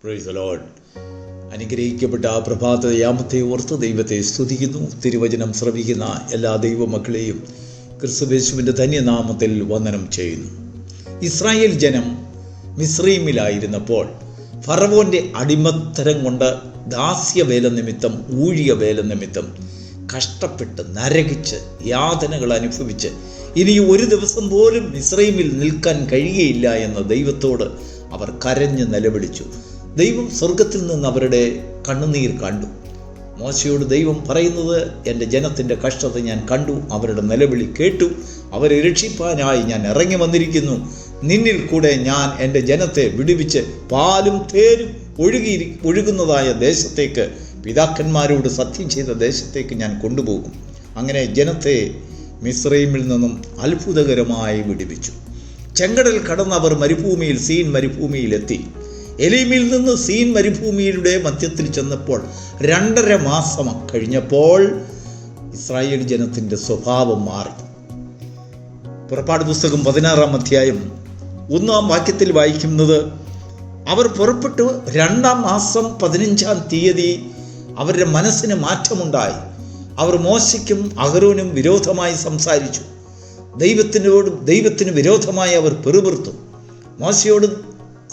Praise the Lord. അനുഗ്രഹിക്കപ്പെട്ട ആ പ്രഭാതയാമത്തെ ഓർത്ത് ദൈവത്തെ സ്തുതിക്കുന്നു. തിരുവചനം ശ്രവിക്കുന്ന എല്ലാ ദൈവമക്കളെയും ക്രിസ്തുയേശുവിൻ്റെ ധന്യനാമത്തിൽ വന്ദനം ചെയ്യുന്നു. ഇസ്രായേൽ ജനം മിസ്രയീമിലായിരുന്നപ്പോൾ ഫറവോൻ്റെ അടിമത്തരം കൊണ്ട് ദാസ്യവേല നിമിത്തം ഊഴിയ വേല നിമിത്തം കഷ്ടപ്പെട്ട് നരകിച്ച് യാതനകൾ അനുഭവിച്ച് ഇനി ഒരു ദിവസം പോലും മിസ്രയീമിൽ നിൽക്കാൻ കഴിയുകയില്ല എന്ന ദൈവത്തോട് അവർ കരഞ്ഞ് നിലവിളിച്ചു. ദൈവം സ്വർഗത്തിൽ നിന്ന് അവരുടെ കണ്ണുനീർ കണ്ടു. മോശയോട് ദൈവം പറയുന്നത്, എൻ്റെ ജനത്തിൻ്റെ കഷ്ടത ഞാൻ കണ്ടു, അവരുടെ നിലവിളി കേട്ടു, അവരെ രക്ഷിപ്പാനായി ഞാൻ ഇറങ്ങി വന്നിരിക്കുന്നു. നിന്നിൽ കൂടെ ഞാൻ എൻ്റെ ജനത്തെ വിടുവിച്ച് പാലും തേനും ഒഴുകുന്നതായ ദേശത്തേക്ക്, പിതാക്കന്മാരോട് സത്യം ചെയ്ത ദേശത്തേക്ക് ഞാൻ കൊണ്ടുപോകും. അങ്ങനെ ജനത്തെ മിസ്രയീമിൽ നിന്നും അത്ഭുതകരമായി വിടുവിച്ചു. ചെങ്കടൽ കടന്നവർ മരുഭൂമിയിൽ സീൻ മരുഭൂമിയിലെത്തി. എലീമിൽ നിന്ന് സീൻ മരുഭൂമിയുടെ മധ്യത്തിൽ ചെന്നപ്പോൾ 2.5 മാസം കഴിഞ്ഞപ്പോൾ ഇസ്രായേൽ ജനത്തിൻ്റെ സ്വഭാവം മാറി. പുറപ്പാട് പുസ്തകം 16-ാം അധ്യായം 1-ാം വാക്യത്തിൽ വായിക്കുന്നത്, അവർ പുറപ്പെട്ടു 2-ാം മാസം 15-ാം തീയതി അവരുടെ മനസ്സിന് മാറ്റമുണ്ടായി. അവർ മോശയ്ക്കും അഹരോനും വിരോധമായി സംസാരിച്ചു. ദൈവത്തിന് വിരോധമായി അവർ പെറുപിറുത്തു. മോശയോട്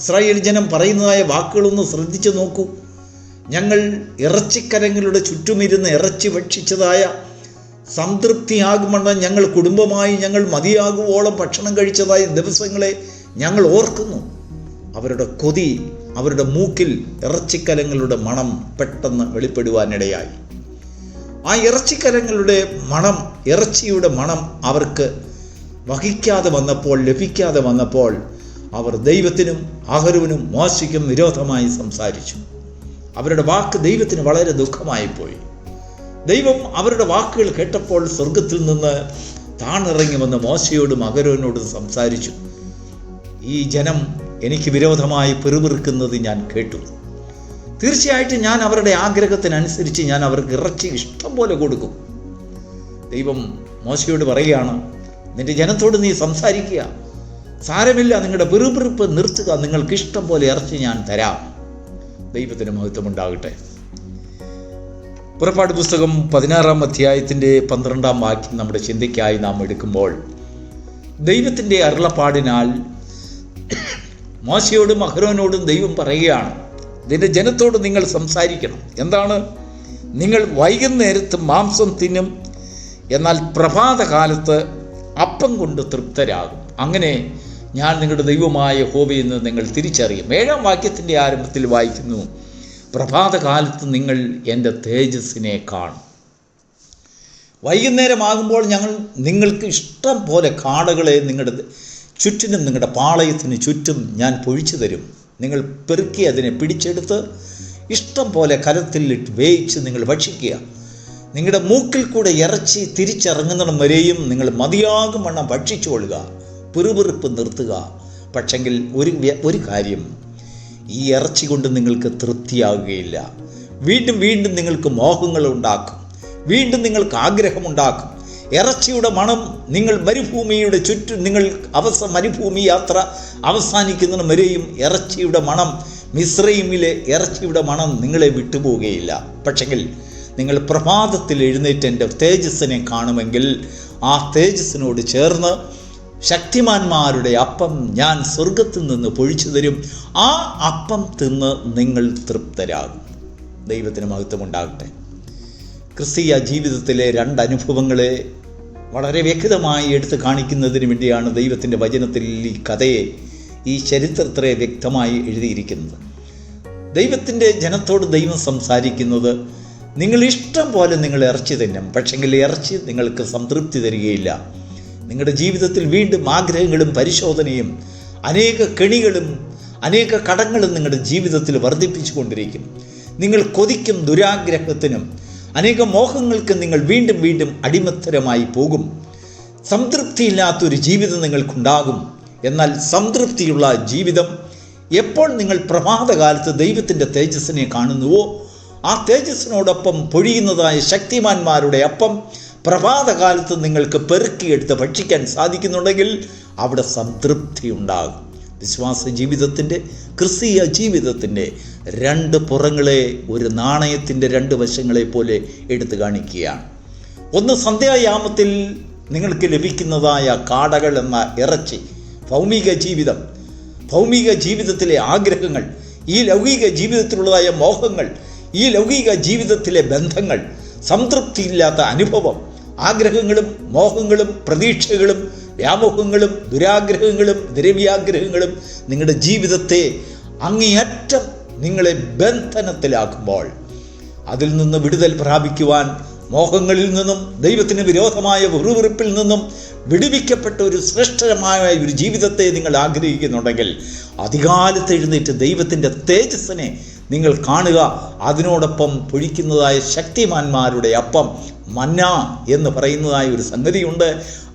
ഇസ്രായേൽ ജനം പറയുന്നതായ വാക്കുകളൊന്ന് ശ്രദ്ധിച്ചു നോക്കൂ. ഞങ്ങൾ ഇറച്ചിക്കരങ്ങളുടെ ചുറ്റുമിരുന്ന് ഇറച്ചി ഭക്ഷിച്ചതായ സംതൃപ്തിയാകുമെന്ന് ഞങ്ങൾ കുടുംബമായി ഞങ്ങൾ മതിയാകുവോളം ഭക്ഷണം കഴിച്ചതായ ദിവസങ്ങളെ ഞങ്ങൾ ഓർക്കുന്നു. അവരുടെ കൊതി, അവരുടെ മൂക്കിൽ ഇറച്ചിക്കരങ്ങളുടെ മണം പെട്ടെന്ന് വെളിപ്പെടുവാനിടയായി. ആ ഇറച്ചിക്കരങ്ങളുടെ മണം, ഇറച്ചിയുടെ മണം അവർക്ക് ലഭിക്കാതെ വന്നപ്പോൾ അവർ ദൈവത്തിനും അഹരോനും മോശയ്ക്കും വിരോധമായി സംസാരിച്ചു. അവരുടെ വാക്ക് ദൈവത്തിന് വളരെ ദുഃഖമായിപ്പോയി. ദൈവം അവരുടെ വാക്കുകൾ കേട്ടപ്പോൾ സ്വർഗത്തിൽ നിന്ന് താണിറങ്ങി വന്ന് മോശയോടും അഹരോനോടും സംസാരിച്ചു. ഈ ജനം എനിക്ക് വിരോധമായി പെറുപിറുക്കുന്നത് ഞാൻ കേട്ടു. തീർച്ചയായിട്ടും ഞാൻ അവരുടെ ആഗ്രഹത്തിനനുസരിച്ച് ഞാൻ അവർക്ക് ഇറച്ചി ഇഷ്ടം പോലെ കൊടുക്കും. ദൈവം മോശയോട് പറയുകയാണ്, നിന്റെ ജനത്തോട് നീ സംസാരിക്കുക, സാരമില്ല, നിങ്ങളുടെ പെറുപിറുപ്പ് നിർത്തുക, നിങ്ങൾക്ക് ഇഷ്ടം പോലെ ഇറച്ചി ഞാൻ തരാം. ദൈവത്തിന് മഹത്വം ഉണ്ടാകട്ടെ. പുറപ്പാട് പുസ്തകം 16-ാം അധ്യായത്തിൻ്റെ 12-ാം വാക്യം നമ്മുടെ ചിന്തയ്ക്കായി നാം എടുക്കുമ്പോൾ, ദൈവത്തിൻ്റെ അരുളപ്പാടിനാൽ മോശയോടും അഹരോനോടും ദൈവം പറയുകയാണ്, നിന്റെ ജനത്തോട് നിങ്ങൾ സംസാരിക്കണം. എന്താണ്? നിങ്ങൾ വൈകുന്നേരത്ത് മാംസം തിന്നും, എന്നാൽ പ്രഭാതകാലത്ത് അപ്പം കൊണ്ട് തൃപ്തരാകും. അങ്ങനെ ഞാൻ നിങ്ങളുടെ ദൈവമായ യഹോവയെന്ന് നിങ്ങൾ തിരിച്ചറിയും. 7-ാം വാക്യത്തിൻ്റെ ആരംഭത്തിൽ വായിക്കുന്നു, പ്രഭാതകാലത്ത് നിങ്ങൾ എൻ്റെ തേജസ്സിനെ കാണും. വൈകുന്നേരമാകുമ്പോൾ നിങ്ങൾക്ക് ഇഷ്ടം പോലെ കാടകളെ നിങ്ങളുടെ ചുറ്റിനും നിങ്ങളുടെ പാളയത്തിന് ചുറ്റും ഞാൻ പൊഴിച്ചു തരും. നിങ്ങൾ പെറുക്കി അതിനെ പിടിച്ചെടുത്ത് ഇഷ്ടം പോലെ കലത്തിലിട്ട് വേവിച്ച് നിങ്ങൾ ഭക്ഷിക്കുക. നിങ്ങളുടെ മൂക്കിൽ കൂടെ ഇറച്ചി തിരിച്ചിറങ്ങുന്നിടം വരെയും നിങ്ങൾ മതിയാകും വണ്ണം ഭക്ഷിച്ചുകൊള്ളുക, പെറുപിറുപ്പ് നിർത്തുക. പക്ഷെങ്കിൽ ഒരു കാര്യം, ഈ ഇറച്ചി കൊണ്ട് നിങ്ങൾക്ക് തൃപ്തിയാകുകയില്ല. വീണ്ടും വീണ്ടും നിങ്ങൾക്ക് മോഹങ്ങൾ ഉണ്ടാക്കും, വീണ്ടും നിങ്ങൾക്ക് ആഗ്രഹമുണ്ടാക്കും. ഇറച്ചിയുടെ മണം നിങ്ങൾ മരുഭൂമിയുടെ ചുറ്റും മരുഭൂമി യാത്ര അവസാനിക്കുന്നതിന് വരെയും ഇറച്ചിയുടെ മണം, മിസ്രയീമിലെ ഇറച്ചിയുടെ മണം നിങ്ങളെ വിട്ടുപോവുകയില്ല. പക്ഷെങ്കിൽ നിങ്ങൾ പ്രഭാതത്തിൽ എഴുന്നേറ്റ് എൻ്റെ തേജസ്സിനെ കാണുമെങ്കിൽ ആ തേജസ്സിനോട് ചേർന്ന് ശക്തിമാന്മാരുടെ അപ്പം ഞാൻ സ്വർഗത്തിൽ നിന്ന് പൊഴിച്ചു തരും. ആ അപ്പം തിന്ന് നിങ്ങൾ തൃപ്തരാകും. ദൈവത്തിന് മഹത്വം ഉണ്ടാകട്ടെ. ക്രിസ്തീയ ജീവിതത്തിലെ 2 അനുഭവങ്ങളെ വളരെ വ്യക്തമായി എടുത്ത് കാണിക്കുന്നതിന് വേണ്ടിയാണ് ദൈവത്തിൻ്റെ വചനത്തിൽ ഈ കഥയെ, ഈ ചരിത്രത്തെ വ്യക്തമായി എഴുതിയിരിക്കുന്നത്. ദൈവത്തിൻ്റെ ജനത്തോട് ദൈവം സംസാരിക്കുന്നത്, നിങ്ങൾ ഇഷ്ടം പോലെ നിങ്ങൾ ഇറച്ചി തിന്നും, പക്ഷെങ്കിൽ ഇറച്ചി നിങ്ങൾക്ക് സംതൃപ്തി തരികയില്ല. നിങ്ങളുടെ ജീവിതത്തിൽ വീണ്ടും ആഗ്രഹങ്ങളും പരിശോധനയും അനേക കെണികളും അനേക കടങ്ങളും നിങ്ങളുടെ ജീവിതത്തിൽ വർദ്ധിപ്പിച്ചു കൊണ്ടിരിക്കും. നിങ്ങൾ കൊതിക്കും ദുരാഗ്രഹത്തിനും അനേക മോഹങ്ങൾക്കും നിങ്ങൾ വീണ്ടും വീണ്ടും അടിമത്തരമായി പോകും. സംതൃപ്തിയില്ലാത്തൊരു ജീവിതം നിങ്ങൾക്കുണ്ടാകും. എന്നാൽ സംതൃപ്തിയുള്ള ജീവിതം എപ്പോൾ നിങ്ങൾ പ്രഭാതകാലത്ത് ദൈവത്തിൻ്റെ തേജസ്സിനെ കാണുന്നുവോ, ആ തേജസ്സിനോടൊപ്പം പൊഴിയുന്നതായ ശക്തിമാന്മാരുടെ അപ്പം പ്രഭാതകാലത്ത് നിങ്ങൾക്ക് പെറുക്കിയെടുത്ത് ഭക്ഷിക്കാൻ സാധിക്കുന്നുണ്ടെങ്കിൽ അവിടെ സംതൃപ്തി ഉണ്ടാകും. വിശ്വാസ ജീവിതത്തിൻ്റെ ക്രിസ്തീയ ജീവിതത്തിൻ്റെ രണ്ട് പുറങ്ങളെ ഒരു നാണയത്തിൻ്റെ രണ്ട് വശങ്ങളെ പോലെ എടുത്തു കാണിക്കുകയാണ്. ഒന്ന്, സന്ധ്യായാമത്തിൽ നിങ്ങൾക്ക് ലഭിക്കുന്നതായ കാടകൾ എന്ന ഇറച്ചി, ഭൗമിക ജീവിതം, ഭൗമിക ജീവിതത്തിലെ ആഗ്രഹങ്ങൾ, ഈ ലൗകിക ജീവിതത്തിലുള്ളതായ മോഹങ്ങൾ, ഈ ലൗകിക ജീവിതത്തിലെ ബന്ധങ്ങൾ, സംതൃപ്തിയില്ലാത്ത അനുഭവം, ആഗ്രഹങ്ങളും മോഹങ്ങളും പ്രതീക്ഷകളും വ്യാമോഹങ്ങളും ദുരാഗ്രഹങ്ങളും ദ്രവ്യാഗ്രഹങ്ങളും നിങ്ങളുടെ ജീവിതത്തെ അങ്ങേയറ്റം നിങ്ങളെ ബന്ധനത്തിലാക്കുമ്പോൾ അതിൽ നിന്ന് വിടുതൽ പ്രാപിക്കുവാൻ, മോഹങ്ങളിൽ നിന്നും ദൈവത്തിന് വിരോധമായ വെറുവെറുപ്പിൽ നിന്നും വിടുവിക്കപ്പെട്ട ഒരു ശ്രേഷ്ഠമായ ഒരു ജീവിതത്തെ നിങ്ങൾ ആഗ്രഹിക്കുന്നുണ്ടെങ്കിൽ അതികാലത്ത് എഴുന്നേറ്റ് ദൈവത്തിൻ്റെ തേജസ്സിനെ നിങ്ങൾ കാണുക. അതിനോടൊപ്പം പൊഴിക്കുന്നതായ ശക്തിമാന്മാരുടെ അപ്പം, മന്ന എന്ന് പറയുന്നതായ ഒരു സംഗതിയുണ്ട്.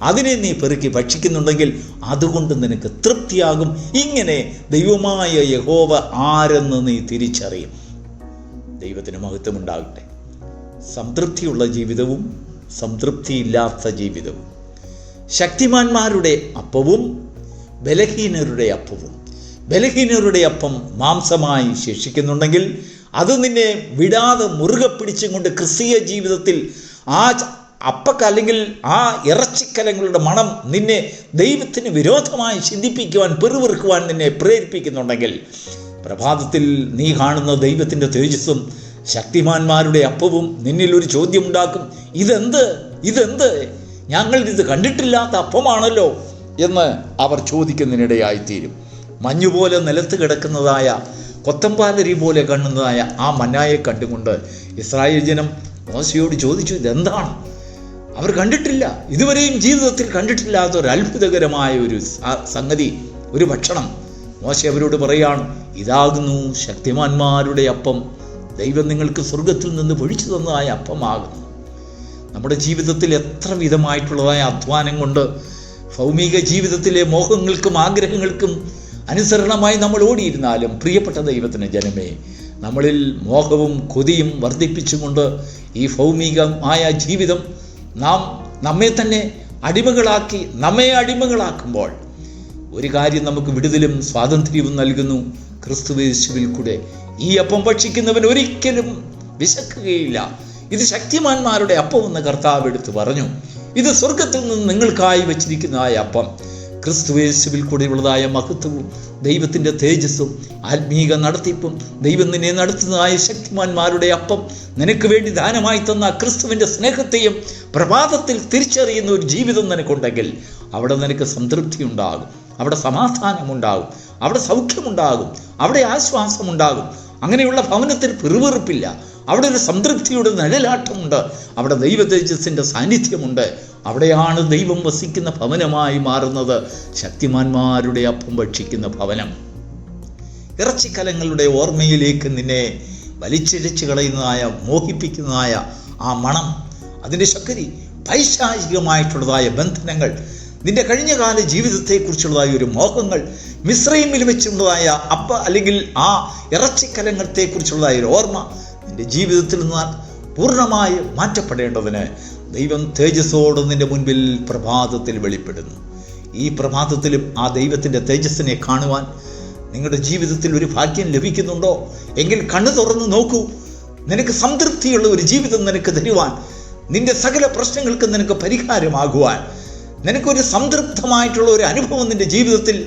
അതിനെ നീ പെറുക്കി ഭക്ഷിക്കുന്നുണ്ടെങ്കിൽ അതുകൊണ്ട് നിനക്ക് തൃപ്തിയാകും. ഇങ്ങനെ ദൈവമായ യഹോവ ആരെന്ന് നീ തിരിച്ചറിയും. ദൈവത്തിന് മഹത്വമുണ്ടാകട്ടെ. സംതൃപ്തിയുള്ള ജീവിതവും സംതൃപ്തിയില്ലാത്ത ജീവിതവും, ശക്തിമാന്മാരുടെ അപ്പവും ബലഹീനരുടെ അപ്പവും. ബലഹീനരുടെ അപ്പം മാംസമായി ശേഷിക്കുന്നുണ്ടെങ്കിൽ അത് നിന്നെ വിടാതെ മുറുകെ പിടിച്ചും കൊണ്ട് ക്രിസ്തീയ ജീവിതത്തിൽ ആ അല്ലെങ്കിൽ ആ ഇറച്ചിക്കലങ്ങളുടെ മണം നിന്നെ ദൈവത്തിന് വിരോധമായി ചിന്തിപ്പിക്കുവാൻ, പെറുവിറുക്കുവാൻ നിന്നെ പ്രേരിപ്പിക്കുന്നുണ്ടെങ്കിൽ പ്രഭാതത്തിൽ നീ കാണുന്ന ദൈവത്തിൻ്റെ തേജസ്സും ശക്തിമാന്മാരുടെ അപ്പവും നിന്നിൽ ഒരു ചോദ്യമുണ്ടാക്കും. ഇതെന്ത് ഞങ്ങൾ ഇത് കണ്ടിട്ടില്ലാത്ത അപ്പമാണല്ലോ എന്ന് അവർ ചോദിക്കുന്നതിനിടയായിത്തീരും. മഞ്ഞുപോലെ നിലത്ത് കിടക്കുന്നതായ കൊത്തമ്പാലരി പോലെ കാണുന്നതായ ആ മന്നായെ കണ്ടുകൊണ്ട് ഇസ്രായേൽ ജനം മോശയോട് ചോദിച്ചു, ഇതെന്താണ്? അവർ കണ്ടിട്ടില്ല, ഇതുവരെയും ജീവിതത്തിൽ കണ്ടിട്ടില്ലാത്ത ഒരു അത്ഭുതകരമായ ഒരു സംഗതി, ഒരു ഭക്ഷണം. മോശ അവരോട് പറയാണ്, ഇതാകുന്നു ശക്തിമാന്മാരുടെ അപ്പം, ദൈവം നിങ്ങൾക്ക് സ്വർഗത്തിൽ നിന്ന് പൊഴിച്ചു തന്നതായ അപ്പമാകുന്നു. നമ്മുടെ ജീവിതത്തിൽ എത്ര വിധമായിട്ടുള്ളതായ അധ്വാനം കൊണ്ട് ഭൗമിക ജീവിതത്തിലെ മോഹങ്ങൾക്കും ആഗ്രഹങ്ങൾക്കും അനുസരണമായി നമ്മൾ ഓടിയിരുന്നാലും, പ്രിയപ്പെട്ട ദൈവത്തിന് ജനമേ, നമ്മളിൽ മോഹവും കൊതിയും വർദ്ധിപ്പിച്ചുകൊണ്ട് ഈ ഭൗമികമായ ജീവിതം നമ്മെ തന്നെ നമ്മെ അടിമകളാക്കുമ്പോൾ ഒരു കാര്യം നമുക്ക് വിടുതലും സ്വാതന്ത്ര്യവും നൽകുന്നു. ക്രിസ്തുയേശുവിൽ കൂടെ ഈ അപ്പം ഭക്ഷിക്കുന്നവൻ ഒരിക്കലും വിശക്കുകയില്ല. ഇത് ശക്തിമാന്മാരുടെ അപ്പമെന്ന് കർത്താവ് എടുത്ത് പറഞ്ഞു. ഇത് സ്വർഗത്തിൽ നിന്ന് നിങ്ങൾക്കായി വച്ചിരിക്കുന്നതായ അപ്പം, ക്രിസ്തുയേശുവിൽ കൂടെയുള്ളതായ മഹത്വവും ദൈവത്തിൻ്റെ തേജസ്സും ആത്മീക നടത്തിപ്പും ദൈവം നിന്നെ നടത്തുന്നതായ ശക്തിമാന്മാരുടെ അപ്പം, നിനക്ക് വേണ്ടി ദാനമായി തന്ന ക്രിസ്തുവിൻ്റെ സ്നേഹത്തെയും പ്രഭാതത്തിൽ തിരിച്ചറിയുന്ന ഒരു ജീവിതം നിനക്കുണ്ടെങ്കിൽ അവിടെ നിനക്ക് സംതൃപ്തി ഉണ്ടാകും, അവിടെ സമാധാനമുണ്ടാകും, അവിടെ സൗഖ്യമുണ്ടാകും, അവിടെ ആശ്വാസമുണ്ടാകും. അങ്ങനെയുള്ള ഭവനത്തിൽ പിറുപിറുപ്പില്ല, അവിടെ ഒരു സംതൃപ്തിയുടെ നിഴലാട്ടമുണ്ട്, അവിടെ ദൈവ തേജസ്സിൻ്റെ സാന്നിധ്യമുണ്ട്. അവിടെയാണ് ദൈവം വസിക്കുന്ന ഭവനമായി മാറുന്നത് ശക്തിമാന്മാരുടെ അപ്പം ഭക്ഷിക്കുന്ന ഭവനം. ഇറച്ചിക്കലങ്ങളുടെ ഓർമ്മയിലേക്ക് നിന്നെ വലിച്ചിഴച്ച് കളയുന്നതായ, മോഹിപ്പിക്കുന്നതായ ആ മണം, അതിൻ്റെ ശക്തി, പൈശാചികമായിട്ടുള്ളതായ ബന്ധനങ്ങൾ, നിന്റെ കഴിഞ്ഞകാല ജീവിതത്തെക്കുറിച്ചുള്ളതായ ഒരു മോഹങ്ങൾ, മിസ്രൈമിൽ വെച്ചുള്ളതായ അല്ലെങ്കിൽ ആ ഇറച്ചിക്കലങ്ങളെക്കുറിച്ചുള്ളതായ ഒരു ഓർമ്മ നിന്റെ ജീവിതത്തിൽ നിന്ന് പൂർണ്ണമായി മാറ്റപ്പെടേണ്ടതിന് ദൈവം തേജസ്സോട് നിന്റെ മുൻപിൽ പ്രഭാതത്തിൽ വെളിപ്പെടുന്നു. ഈ പ്രഭാതത്തിലും ആ ദൈവത്തിൻ്റെ തേജസ്സിനെ കാണുവാൻ നിങ്ങളുടെ ജീവിതത്തിൽ ഒരു ഭാഗ്യം ലഭിക്കുന്നുണ്ടോ എങ്കിൽ കണ്ണു തുറന്ന് നോക്കൂ. നിനക്ക് സംതൃപ്തിയുള്ള ഒരു ജീവിതം നിനക്ക് തരുവാൻ, നിന്റെ സകല പ്രശ്നങ്ങൾക്ക് നിനക്ക് പരിഹാരമാകുവാൻ, നിനക്കൊരു സംതൃപ്തമായിട്ടുള്ള ഒരു അനുഭവം നിന്റെ ജീവിതത്തിൽ,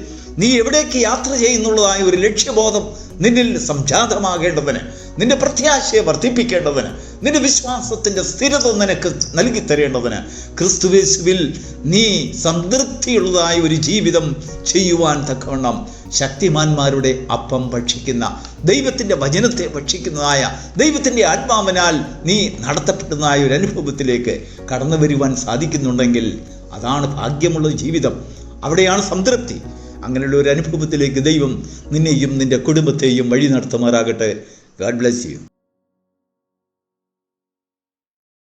നീ എവിടേക്ക് യാത്ര ചെയ്യുന്നുള്ളതായ ഒരു ലക്ഷ്യബോധം നിന്നിൽ സംജാതമാകേണ്ടതിന്, നിന്റെ പ്രത്യാശയെ വർദ്ധിപ്പിക്കേണ്ടതിന്, നിന്റെ വിശ്വാസത്തിൻ്റെ സ്ഥിരത നിനക്ക് നൽകി തരേണ്ടതിന്, ക്രിസ്തുയേശുവിൽ നീ സംതൃപ്തിയുള്ളതായ ഒരു ജീവിതം ചെയ്യുവാൻ തക്കവണ്ണം ശക്തിമാന്മാരുടെ അപ്പം ഭക്ഷിക്കുന്ന, ദൈവത്തിൻ്റെ വചനത്തെ ഭക്ഷിക്കുന്നതായ, ദൈവത്തിൻ്റെ ആത്മാവിനാൽ നീ നടത്തപ്പെടുന്നതായ ഒരു അനുഭവത്തിലേക്ക് കടന്നു വരുവാൻ സാധിക്കുന്നുണ്ടെങ്കിൽ അതാണ് ഭാഗ്യമുള്ള ജീവിതം, അവിടെയാണ് സംതൃപ്തി. അങ്ങനെയുള്ള ഒരു അനുഭവത്തിലേക്ക് ദൈവം നിന്നെയും നിന്റെ കുടുംബത്തെയും വഴി നടത്തുമാറാകട്ടെ. God bless you.